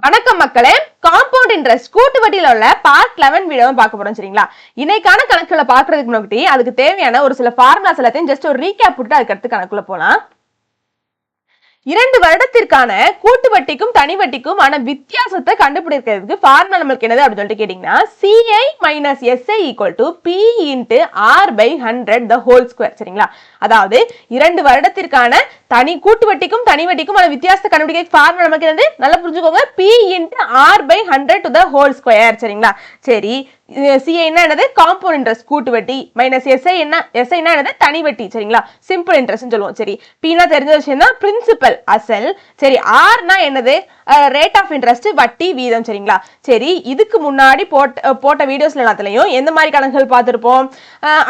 வணக்கம் மக்களே, compound interest கூட்டு வட்டியில உள்ள பார்ட் 11 வீடியோவை பார்க்க போறோம். சரிங்களா? இன்னைக்கான கணக்குகளை பார்க்கறதுக்கு முன்னாடி அதுக்கு தேவையான ஒரு சில ஃபார்முலாஸ் எல்லாத்தையும் ஜஸ்ட் ஒரு ரீகேப் போட்டு அதுக்கு அடுத்து கணக்குள்ள போலாம். 2 வருடத்திற்கான கூட்டு வட்டிக்கும் தனி வட்டிக்கும் ஆன வித்தியாசத்தை கண்டுபிடிக்கிறதுக்கு ஃபார்முலா நம்மளுக்கு என்னது அப்படின்னு சொல்லிட்டு கேட்டீங்கன்னா CI minus SI equal to P into R by 100 the whole square. சரிங்களா? அதாவது 2 வருடத்திற்கான தனி கூட்டு வட்டிக்கும் தனி வட்டிக்கும் ஆன வித்தியாசத்தை கண்டுபிடிக்க ஃபார்முலா நமக்கு என்னது நல்லா புரிஞ்சுக்கோங்க. P into R by 100 to the whole square. சரிங்களா? சரி, CI என்னது காம்பவுண்ட் இன்ட்ரெஸ்ட் கூட்டு வட்டி மைனஸ் SI என்னது தனி வட்டி. சரிங்களா? சிம்பிள் இன்ட்ரெஸ்ட் சொல்லுவோம். சரி, P னா தெரிஞ்ச விஷயம் தான், பிரின்சிபல் அசல். சரி, R னா என்னது ரேட் ஆஃப் இன்ட்ரெஸ்ட் வட்டி வீதம். சரிங்களா? சரி, இதுக்கு முன்னாடி போட்ட வீடியோஸ்ல எல்லாத்துலயும் எந்த மாதிரி கணக்குகள் பார்த்திருப்போம்?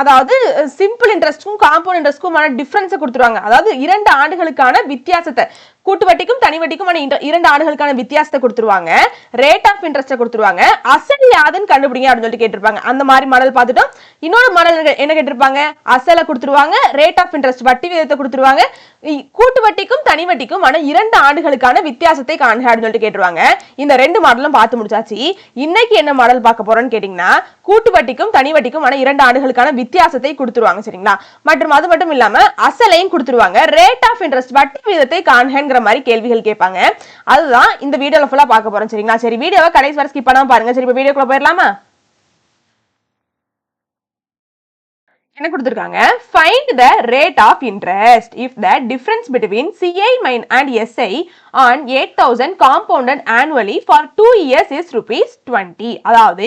அதாவது சிம்பிள் இன்ட்ரெஸ்ட்க்கும் காம்பவுண்ட் இன்ட்ரெஸ்ட்க்குமான டிஃபரன்ஸ் கொடுத்துருவாங்க. அதாவது 2 ஆண்டுகளுக்கான வித்தியாசத்தை, கூட்டு வட்டிக்கும் தனி வட்டிக்கும் 2 ஆண்டுகளுக்கான வித்தியாசத்தை கொடுத்துருவாங்க. ரேட் ஆஃப் இன்ட்ரெஸ்ட் கொடுத்துருவாங்க. அசல் யாதுன்னு கண்டுபிடிங்க அப்படின்னு சொல்லிட்டு கேட்டிருப்பாங்க. அந்த மாதிரி மாடல் பார்த்துட்டோம். இன்னொரு மாடல் என்ன கேட்டிருப்பாங்க? அசலை கொடுத்துருவாங்க, ரேட் ஆஃப் இன்ட்ரெஸ்ட் வட்டி விகிதத்தை கொடுத்துருவாங்க. கூட்டு வட்டிக்கும் தனி வட்டிக்கும் 2 ஆண்டுகளுக்கான வித்தியாசத்தை காண்க அப்படின்னு சொல்லிட்டு கேட்டுருவாங்க. இந்த 2 மாடலும் பார்த்து முடிச்சாச்சு. இன்னைக்கு என்ன மாடல் பார்க்க போறோம்னு கேட்டீங்கன்னா கூட்டு வட்டிக்கும் தனி வட்டிக்கும் 2 ஆண்டுகளுக்கான வித்தியாசத்தை கொடுத்துருவாங்க. சரிங்களா? மற்றும் அது மட்டும் இல்லாம அசலையும் கொடுத்துருவாங்க. ரேட் ஆஃப் இன்ட்ரெஸ்ட் வட்டி விகிதத்தை காண்க மாதிரி கேள்விகள் கேட்பாங்க. அதுதான் இந்த வீடியோல ஃபுல்லா பார்க்க போறோம். சரிங்களா? சரி, வீடியோவை கடைசி வரை ஸ்கிப் பண்ணாம பாருங்க. சரி, இப்ப வீடியோக்குள்ள போயிடலாமா? என்ன கொடுத்திருக்காங்க? Find the rate of interest if the difference between CI and SI on 8,000 compounded annually for 2 years is ₹20. அதாவது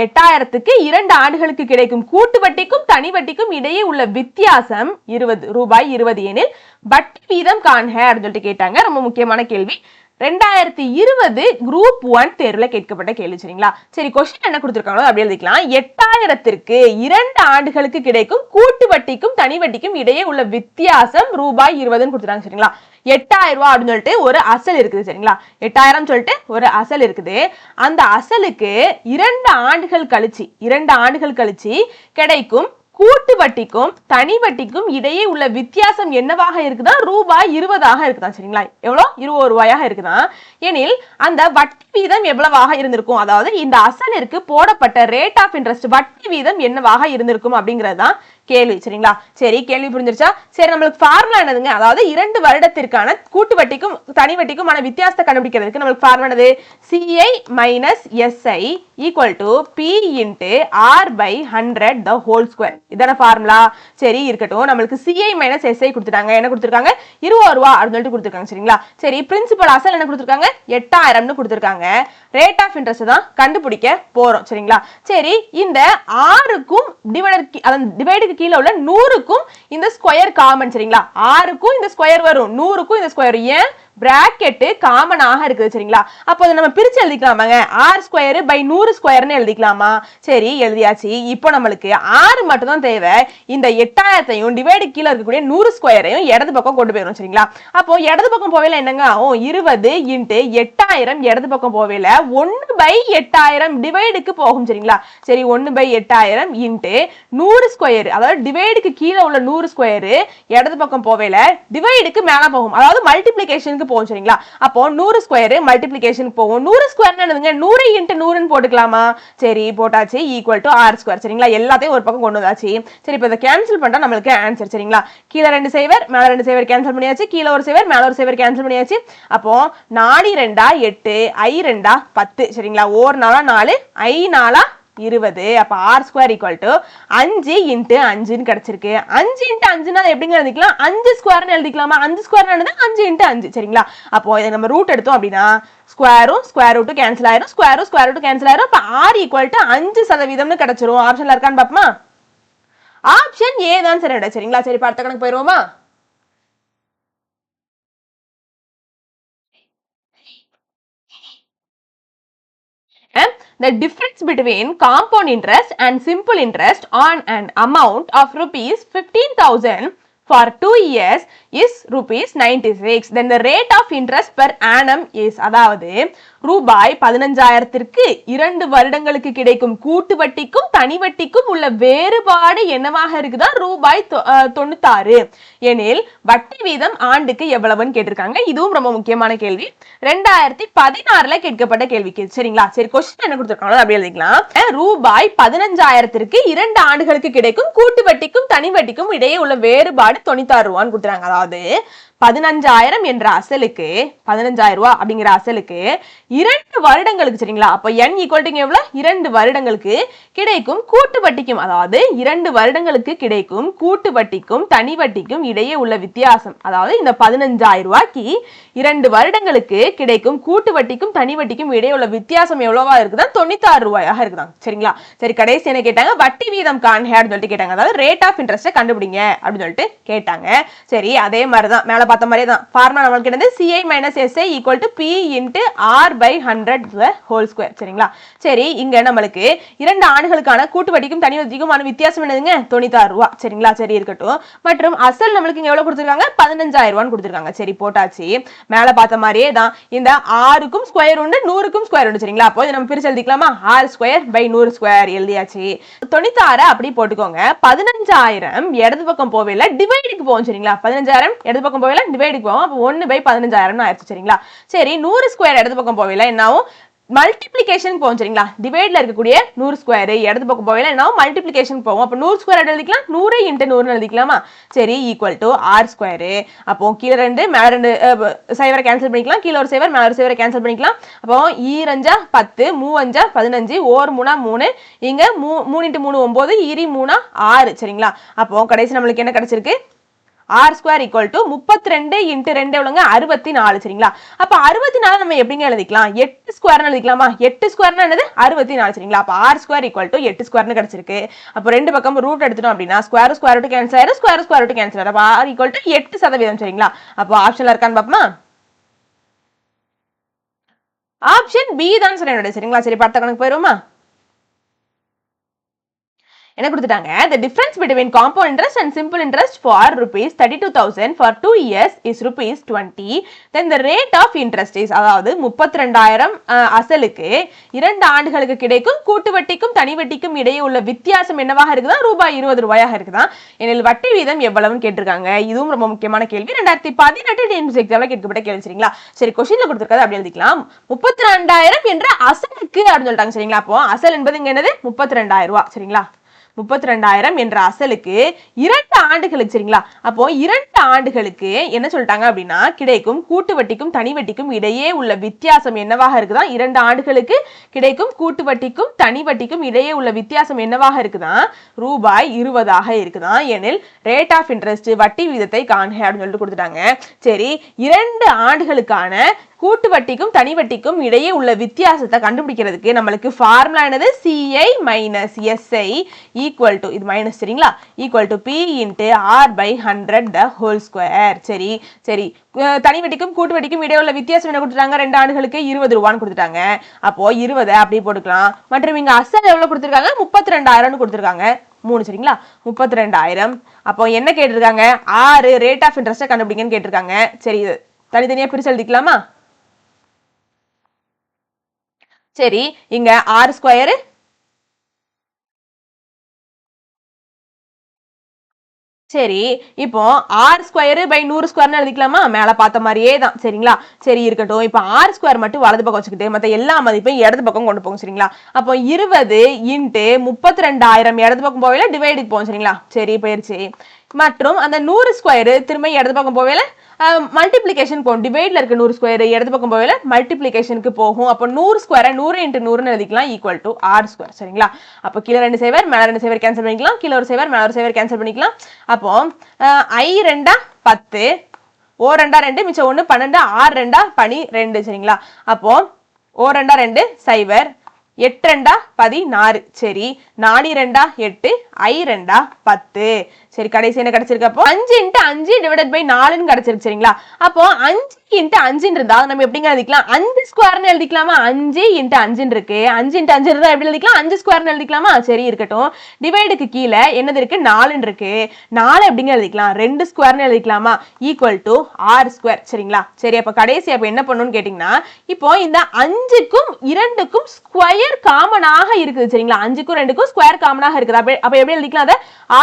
8,000க்கு 2 ஆண்டுகளுக்கு கிடைக்கும் கூட்டு வட்டிக்கும் தனி வட்டிக்கும் இடையே உள்ள வித்தியாசம் ₹20 எனில் வட்டி வீதம் காண்க அப்படின்னு சொல்லிட்டு கேட்டாங்க. ரொம்ப முக்கியமான கேள்வி. 2020 குரூப் 1 தேர்வுல கேட்கப்பட்ட கேள்வி. சரிங்களா? சரி, கொஸ்டின் என்ன கொடுத்திருக்காங்களோ அப்படி எழுதிக்கலாம். 8,000க்கு 2 ஆண்டுகளுக்கு கிடைக்கும் கூட்டு வட்டிக்கும் தனி வட்டிக்கும் இடையே உள்ள வித்தியாசம் ₹20 கொடுத்துட்டாங்க. சரிங்களா? 8,000 ரூபாய் அப்படின்னு சொல்லிட்டு ஒரு அசல் இருக்குது. சரிங்களா? 8,000 சொல்லிட்டு ஒரு அசல் இருக்குது. அந்த அசலுக்கு 2 ஆண்டுகள் கழிச்சு கிடைக்கும் கூட்டு வட்டிக்கும் தனி வட்டிக்கும் இடையே உள்ள வித்தியாசம் என்னவாக இருக்குதா? ₹20 இருக்குதா. சரிங்களா? எவ்வளோ? ₹20 இருக்குதா. எனில் அந்த வட்டி வீதம் எவ்வளவாக இருந்திருக்கும்? அதாவது இந்த அசலிற்கு போடப்பட்ட ரேட் ஆஃப் இன்ட்ரெஸ்ட் வட்டி வீதம் என்னவாக இருந்திருக்கும் அப்படிங்கிறது தான் கேள்வி. சரிங்களா? சரி, கேள்வி புரிஞ்சிருச்சா? சரி, நம்மளுக்கு ஃபார்முலா என்னதுங்க? அதாவது 2 வருடத்திற்கான கூட்டு வட்டிக்கும் தனி வட்டிக்குமான வித்தியாசத்தை கண்டுபிடிக்கிறதுக்கு நம்மளுக்கு ஃபார்முலா என்னது? CI minus SI equal to P into R by 100 the whole square. இதான ஃபார்முலா. சரி, இருக்கட்டும். நம்மளுக்கு CI minus SI கொடுத்துட்டாங்க. என்ன கொடுத்துருக்காங்க? ₹20 அப்படின்னு சொல்லிட்டு கொடுத்துருக்காங்க. சரிங்களா? சரி, பிரின்சிபல் அசல் என்ன கொடுத்துருக்காங்க? 8,000 கொடுத்துருக்காங்க. ரேட் ஆஃப் இன்ட்ரெஸ்ட் தான் கண்டுபிடிக்க போறோம். சரிங்களா? சரி, இந்த 6க்கும் டிவைடுக்கு கீழே உள்ள 100க்கும் இந்த ஸ்கொயர் காமன். சரிங்களா? 6க்கும் இந்த ஸ்கொயர் வரும், 100க்கும் இந்த ஸ்கொயர். ஏன்? பிராக்கெட் காமனாக இருக்குது. சரிங்களா? அப்போ நம்ம பிரிச்சு எழுதிக்கலாமாங்க? R² by 100 ஸ்கொயர்னு எழுதிக்கலாமா? சரி, எழுதியாச்சு. இப்போ நம்மளுக்கு 6 மட்டும் தான் தேவை. இந்த 8,000த்தையும் டிவைடு கீழே இருக்கக்கூடிய 100 ஸ்கொயரையும் இடது பக்கம் கொண்டு போயிடும். சரிங்களா? அப்போ இடது பக்கம் போவேல என்னங்க? 20 into 8,000 இடது பக்கம் போவேல 1/8000 டிவைடுக்கு போகும். சரிங்களா? சரி, 1/8000 into 100 ஸ்கொயர், அதாவது டிவைடுக்கு கீழே உள்ள 100 ஸ்கொயர் இடது பக்கம் போவேல டிவைடுக்கு மேல போகும், அதாவது மல்டிப்ளிகேஷனுக்கு போகும். சரிங்களா? அப்போ 100 ஸ்கொயர் மல்டிப்ளிகேஷனுக்கு போகும். 100 ஸ்கொயர் என்னதுங்க? 100 into 100 போட்டுக்கலாமா? சரி, போட்டாச்சு. Equal to R². சரிங்களா? எல்லாத்தையும் ஒரு பக்கம் கொண்டு வந்தாச்சு. சரி, இப்போ இதை கேன்சல் பண்ணா நம்மளுக்கு ஆன்சர். சரிங்களா? கீழே 2 சேவர் மேல 2 சேவர் கேன்சல் பண்ணியாச்சு. கீழே ஒரு சேவர் மேல ஒரு சேவர் கேன்சல் பண்ணியாச்சு. அப்போ 4 2 8 I 2 10. சரிங்களா? 1 4 4 I 4 20. அப்ப R² equal to 5 into 5 கிடைச்சிருக்கு. 5 into 5 எப்படிங்க எழுதிக்கலாம்? 5 ஸ்கொயர்னு எழுதிக்கலாமா? 5 ஸ்கொயர் 5 into 5. சரிங்களா? அப்போ இதை நம்ம ரூட் எடுத்தோம் அப்படின்னா ஸ்கொயரும் ஸ்கொயர் ரூட் கேன்சல் ஆயிரும், ஸ்கொயரும் ஸ்கொயர் ரூட் கேன்சல் ஆயிரும். அப்ப R equal to 5% கிடைச்சிரும். ஆப்ஷன்ல இருக்கான்னு பாப்போமா? ஆப்ஷன் ஏ தான் சரி. சரிங்களா? சரி, அடுத்த கணக்கு போயிருவோமா? The difference between compound interest and simple interest on an amount of ₹15,000 for 2 years is rupees 96. Then the rate of interest per annum is, அதாவது ரூபாய் 15,000ற்கு 2 வருடங்களுக்கு கிடைக்கும் கூட்டு வட்டிக்கும் தனி வட்டிக்கும் உள்ள வேறுபாடு என்னவாக இருக்குதா? ரூபாய் 96 எனில் வட்டி வீதம் ஆண்டுக்கு எவ்வளவுன்னு கேட்டிருக்காங்க. இதுவும் ரொம்ப முக்கியமான கேள்வி. 2016ல கேட்கப்பட்ட கேள்விக்கு. சரிங்களா? சரி, क्वेश्चन என்ன கொடுத்திருக்காங்களோ அப்படியே எழுதிக்கலாம். ரூபாய் 15,000ற்கு 2 ஆண்டுகளுக்கு கிடைக்கும் கூட்டு வட்டிக்கும் தனி வட்டிக்கும் இடையே உள்ள வேறுபாடு 96 ரூபான்னு கொடுத்துறாங்க. அதாவது 15,000 என்ற அசலுக்கு 15,000 ரூபாய் அப்படிங்கிற அசலுக்கு 2 வருடங்களுக்கு, சரிங்களா? அப்ப n ஈக்குவல் டு எவ்வளவு? 2 வருடங்களுக்கு கிடைக்கும் கூட்டு வட்டிக்கும், அதாவது 2 வருடங்களுக்கு கிடைக்கும் கூட்டு வட்டிக்கும் தனி வட்டிக்கும் இடையே உள்ள வித்தியாசம், அதாவது இந்த 15,000 ரூபாய்க்கு 2 வருடங்களுக்கு கிடைக்கும் கூட்டு வட்டிக்கும் தனி வட்டிக்கும் இடையே உள்ள வித்தியாசம் எவ்வளவா இருக்குதா? 96 ரூபாயாக இருக்குதான். சரிங்களா? சரி, கடைசி என்ன கேட்டாங்க? வட்டி வீதம் காண்க அப்படின்னு சொல்லிட்டு கேட்டாங்க. அதாவது ரேட் ஆஃப் இன்ட்ரெஸ்ட் கண்டுபிடிங்க அப்படின்னு சொல்லிட்டு கேட்டாங்க. சரி, அதே மாதிரிதான் மேல பார்த்த மாதிரியே தான் ஃபார்முலா நமக்கு என்னது? CI minus SI equal to P into R by 100 the whole square. சரிங்களா? சரி, இங்க நம்மளுக்கு 2 ஆண்டுகளுக்கான கூட்டு வட்டிக்கும் தனி வட்டிக்குமான வித்தியாசம் என்னதுங்க? 96 ரூபாய். சரிங்களா? சரி, இருக்கட்டும். மற்றும் அசல் நம்மளுக்கு இங்க எவ்வளவு கொடுத்திருக்காங்க? 15,000 ரூபான்னு கொடுத்திருக்காங்க. சரி, போட்டாச்சு. மேல பார்த்த மாதிரியே தான் இந்த 6க்கும் ஸ்கொயர் உண்டு, 100க்கும் ஸ்கொயர் உண்டு. சரிங்களா? அப்போ இதை நம்ம பிரிச்சு எழுதிக்கலாமா? 6 ஸ்கொயர் பை 100 ஸ்கொயர் எழுதியாச்சு. 96 அப்படி போட்டுக்கோங்க. 15,000 இடது பக்கம் போவேல டிவைடுக்கு போகும். சரிங்களா? 15,000 இடது பக்கம் போவேல டிவைடுக்கு போகும். அப்ப 1/15,000 ஆயிடுச்சு. சரிங்களா? சரி, 100 ஸ்கொயர் இடது பக்கம் போவேல என்னாவும்? மல்டிப்ளிகேஷன் போகும். சரிங்களா? டிவைட்ல இருக்கக்கூடிய 100 ஸ்கொயர் இடது பக்கம் போவேல என்னாவும்? மல்டிப்ளிகேஷன் போகும். அப்ப 100 ஸ்கொயர் எழுதிக்கலாம், 100 × 100 எழுதிக்கலாமா? சரி, ஈக்குவல் டு R ஸ்கொயர். அப்போ கீழ 2 மேல 2 சைவரை கேன்சல் பண்ணிக்கலாம், கீழ ஒரு சைவர் மேல ஒரு சைவரை கேன்சல் பண்ணிக்கலாம். அப்போ 2 10 3 15 1 3 3 இங்க 3 × 3 9 3 6. சரிங்களா? அப்போ கடைசி நம்மளுக்கு என்ன கிடைச்சிருக்கு? R square equal to 32 × 2 எவ்வளவுங்க? 64. சரிங்களா? அப்ப 64 நம்ம எப்படிங்க எழுதிக்கலாம்? 8 ஸ்கொயர்னு எழுதிக்கலாமா? 8 ஸ்கொயர்னா என்னது? 64. சரிங்களா? அப்ப R ஸ்கொயர் ஈக்குவல் டு 8 ஸ்கொயர்னு கிடைச்சிருக்கு. அப்ப ரெண்டு பக்கம் ரூட் எடுத்துட்டோம் அப்படின்னா ஸ்கொயர் ஸ்கொயர் ரூட் கேன்சல் ஆயிரும், ஸ்கொயர் ஸ்கொயர் ரூட் கேன்சல் ஆயிரும். அப்ப R ஈக்குவல் டு 8%. சரிங்களா? அப்போ ஆப்ஷன்ல இருக்கான்னு பாப்போமா? ஆப்ஷன் B தான் சரியானது. சரிங்களா? சரி, பார்த்த கணக்கு போயிருவோமா? என்ன கொடுத்துட்டாங்க? The difference between compound interest and simple interest for rupees 32,000 for 2 years is rupees 20. Then the rate of interest is, அதாவது 32,000 அசலுக்கு 2 ஆண்டுகளுக்கு கிடைக்கும் கூட்டு வட்டிக்கும் தனி வட்டிக்கும் இடையே உள்ள வித்தியாசம் என்னவாக இருக்குதா? ரூபாய் 20 ரூபாயாக இருக்குதா? எனில் வட்டி வீதம் எவ்வளவுன்னு கேட்டிருக்காங்க. இதுவும் ரொம்ப முக்கியமான கேள்வி. 2018 டிஎன்பிஎஸ்சி எக்ஸாம்ல கேட்கப்பட்ட கேள்வி. சரிங்களா? சரி, क्वेश्चनல கொடுத்திருக்கிறது அப்படி எழுதிக்கலாம். 32,000 என்ற அசலுக்கு அப்படின்னு சொல்லிட்டாங்க. சரிங்களா? அப்போ அசல் என்பது இங்க என்னது? 32,000 ரூபாய். சரிங்களா? 32,000 என்ற அசலுக்கு 2 ஆண்டுகளுக்கு. சரிங்களா? அப்போ 2 ஆண்டுகளுக்கு என்ன சொல்லிட்டாங்க அப்படின்னா கிடைக்கும் கூட்டு வட்டிக்கும் தனி வட்டிக்கும் இடையே உள்ள வித்தியாசம் என்னவாக இருக்குதா? 2 ஆண்டுகளுக்கு கிடைக்கும் கூட்டு வட்டிக்கும் தனி வட்டிக்கும் இடையே உள்ள வித்தியாசம் என்னவாக இருக்குதா? ரூபாய் 20 இருக்குதா? எனில் ரேட் ஆஃப் இன்ட்ரெஸ்ட் வட்டி வீதத்தை காண்க அப்படின்னு சொல்லிட்டு கொடுத்துட்டாங்க. சரி, 2 ஆண்டுகளுக்கான கூட்டு வட்டிக்கும் தனி வட்டிக்கும் இடையே உள்ள வித்தியாசத்தை கண்டுபிடிக்கிறதுக்கு நம்மளுக்கு ஃபார்முலா என்னது? CI minus SI equal to, இது மைனஸ், சரிங்களா? equal to P into R by 100 the whole square. சரி சரி, தனி வட்டிக்கும் கூட்டு வட்டிக்கும் இடையே உள்ள வித்தியாசம் என்ன கொடுத்துட்டாங்க? 2 ஆண்டுகளுக்கு 20 ரூபான்னு கொடுத்துட்டாங்க. அப்போ 20 அப்படியே போட்டுக்கலாம். மற்றும் இங்க அசல் எவ்வளவு கொடுத்துருக்காங்க? 32,000 கொடுத்துருக்காங்க. 3. சரிங்களா? 32,000. அப்போ என்ன கேட்டிருக்காங்க? 6 ரேட் ஆஃப் இன்ட்ரெஸ்ட் கண்டுபிடிங்கன்னு கேட்டிருக்காங்க. சரி, இது தனித்தனியா பிரிச்சு எழுதிக்கலாமா? சரி, இங்க R ஸ்கொயர் சரி, இப்போ R ஸ்கொயர் பை 100 ஸ்கொயர்னு எழுதிக்கலாமா? மேல பார்த்த மாதிரியே தான். சரிங்களா? சரி, இருக்கட்டும். இப்போ R ஸ்கொயர் மட்டும் வலது பக்கம் வச்சுக்கிட்டு மத்த எல்லா மதிப்பையும் இடது பக்கம் கொண்டு போங்க. சரிங்களா? அப்போ 20 × 32,000 இடது பக்கம் போவேல டிவைடுக்கு போகும். சரிங்களா? சரி, போயிருச்சு. மற்றும் அந்த 100 ஸ்கொயர் திரும்ப இடது பக்கம் போவேல மல்டிப்ளிகேஷன் போகும். டிவைட்ல இருக்க 100 ஸ்கொயர் இடது பக்கம் போவேல மல்டிப்ளிகேஷனுக்கு போகும். அப்போ 100 ஸ்கொயர் 100 × 100 எழுதிக்கலாம் ஈக்குவல் டு R ஸ்கொயர். சரிங்களா? அப்போ கீழ 2 சேவர் மேல 2 சேவர் கேன்சல் பண்ணிக்கலாம், கீழ ஒரு சேவர் மேல ஒரு சேவர் கேன்சல் பண்ணிக்கலாம். அப்போ I 2 10 O 2 2 மிச்சம் 1 12 R 2 12. சரிங்களா? அப்போ O 2 2 சைவர் 8 2 16. சரி 4 2 8, I 2 10. சரி கடைசி என்ன கிடைச்சிருக்கு? அப்போ 5 × 5 டிவைடட் பை 4ன்னு கிடைச்சிருக்கு. சரிங்களா? அப்போ 5 × 5 இருந்தா நம்ம எப்படிங்க எழுதிக்கலாம்? 5 ஸ்கொயர்னு எழுதிக்கலாமா? 5 × 5 இருக்கு. 5 × 5 இருந்தா எப்படி எழுதிக்கலாம்? 5 ஸ்கொயர்னு எழுதிக்கலாமா? சரி இருக்கட்டும். டிவைடுக்கு கீழே என்னது இருக்கு? 4 இருக்கு. 4 எப்படிங்க எழுதிக்கலாம்? 2 ஸ்கொயர்னு எழுதிக்கலாமா? Equal to 6 square. சரிங்களா? சரி அப்ப கடைசி அப்ப என்ன பண்ணணும்னு கேட்டீங்கன்னா, இப்போ இந்த 5க்கும் 2க்கும் ஸ்கொயர் காமனாக இருக்குது. சரிங்களா? 5க்கும் 2க்கும் ஸ்கொயர் காமனாக இருக்குது. அப்ப எப்படி எழுதிக்கலாம்? அதை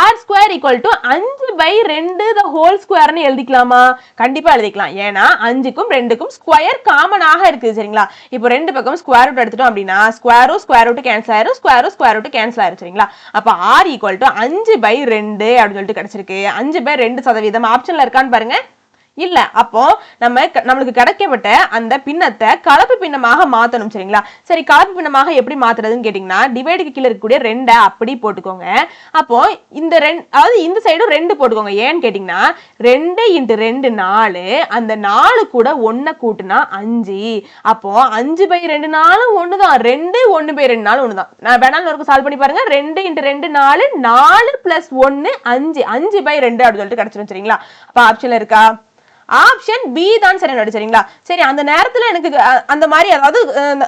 r square equal to 5/2 the whole ஸ்கொயர்னு எழுதிக்கலாமா? கண்டிப்பா எழுதிக்கலாம். ஏன்னா 5க்கும் 2க்கும் ஸ்கொயர் காமனாக இருக்குது. சரிங்களா? இப்போ ரெண்டு பக்கம் ஸ்கொயர் ரூட் எடுத்துட்டோம் அப்படின்னா ஸ்கொயர் ரூட் கேன்சல் ஆயிரும், ஸ்கொயர் ரூட் கேன்சல் ஆயிரும். சரிங்களா? அப்ப r ஈக்குவல் டு 5/2 அப்படின்னு சொல்லிட்டு கிடைச்சிருக்கு. 5/2% ஆப்ஷன்ல இருக்கான்னு பாருங்க. இல்ல. அப்போ நம்மளுக்கு கிடைக்கப்பட்ட அந்த பின்னத்தை கலப்பு பின்னமாக மாத்தணும். சரிங்களா? சரி கலப்பு பின்னமாக எப்படி மாத்துறதுன்னு கேட்டீங்கன்னா, டிவைடுக்கு கீழே இருக்கக்கூடிய 2 அப்படி போட்டுக்கோங்க. அப்போ இந்த 2 அதாவது இந்த சைடும் 2 போட்டுக்கோங்க. ஏன்னு கேட்டீங்கன்னா 2 × 2 4, அந்த 4 கூட 1 கூட்டினா 5. அப்போ 5/2 நாளும் 1 தான், 2 1/2 நாளும் 1 தான். நான் வேணாலும் ஒரு சால்வ் பண்ணி பாருங்க. 2 × 2 4, 4 + 1 5, 5/2 அப்படின்னு சொல்லிட்டு கிடைச்சிடும். சரிங்களா? அப்ப ஆப்ஷன்ல இருக்கா? ஆப்ஷன் பி தான் சரி. சரிங்களா? சரி அந்த நேரத்துல எனக்கு அந்த மாதிரி அதாவது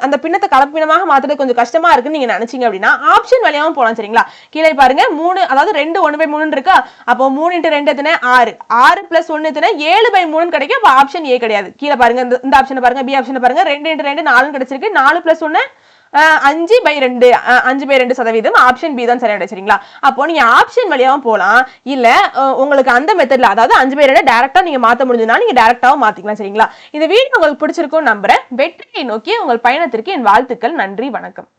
அந்த பின்னத்தை கலப்பினமாக மாத்துறது கொஞ்சம் கஷ்டமா இருக்குன்னு நீங்க நினைச்சீங்க அப்படின்னா ஆப்ஷன் வழியாவும் போலாம். சரிங்களா? கீழே பாருங்க 3 அதாவது 2 1/3 இருக்கா? அப்போ 3 × 2 எத்தனை? 6. 6 + 1 எத்தனை? 7/3 கிடைக்கும். அப்ப ஆப்ஷன் ஏ கிடையாது. கீழே பாருங்க இந்த ஆப்ஷனை பாருங்க, பி ஆப்ஷனை பாருங்க. 2 × 2 4 கிடைச்சிருக்கு. 4 + 1 5/2, 5/2%. ஆப்ஷன் பி தான் சரியா. சரிங்களா? அப்போ நீங்க ஆப்ஷன் வழியாவும் போலாம். இல்ல உங்களுக்கு அந்த மெத்தட்ல அதாவது 5/2 டைரக்டா நீங்க மாத்த முடிஞ்சதுனா நீங்க டைரக்டாவும் மாத்திக்கலாம். சரிங்களா? இந்த வீடியோ உங்களுக்கு பிடிச்சிருக்கும் நம்புறேன். வெற்றியை நோக்கி உங்கள் பயணத்திற்கு என் வாழ்த்துக்கள். நன்றி, வணக்கம்.